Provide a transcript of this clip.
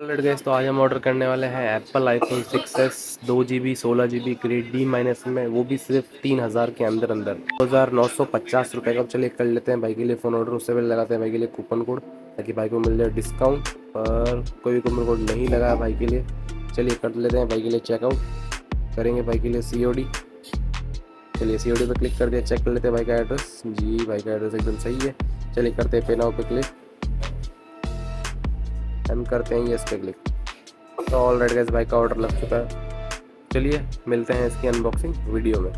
Late गए तो आज हम ऑर्डर करने वाले हैं Apple iPhone 6s 2 GB 16 GB grade D minus में, वो भी सिर्फ 3000 के अंदर अंदर 2950 रुपये का। चलिए कर लेते हैं भाई के लिए फ़ोन ऑर्डर। उससे पहले लगाते हैं भाई के लिए कूपन कोड ताकि भाई को मिल जाए डिस्काउंट। पर कोई कूपन कोड नहीं लगा है भाई के लिए। चलिए कर लेते हैं भाई के लिए चेकआउट। करेंगे भाई के लिए COD। चलिए COD पे क्लिक कर दिया। चेक कर लेते हैं भाई का एड्रेस। जी भाई का एड्रेस एकदम सही है। चलिए करते हैं पे नाउ पे क्लिक एंड करते हैं यस पे क्लिक। तो ऑलरेडी गाइस भाई का ऑर्डर लग चुका है। चलिए मिलते हैं इसकी अनबॉक्सिंग वीडियो में।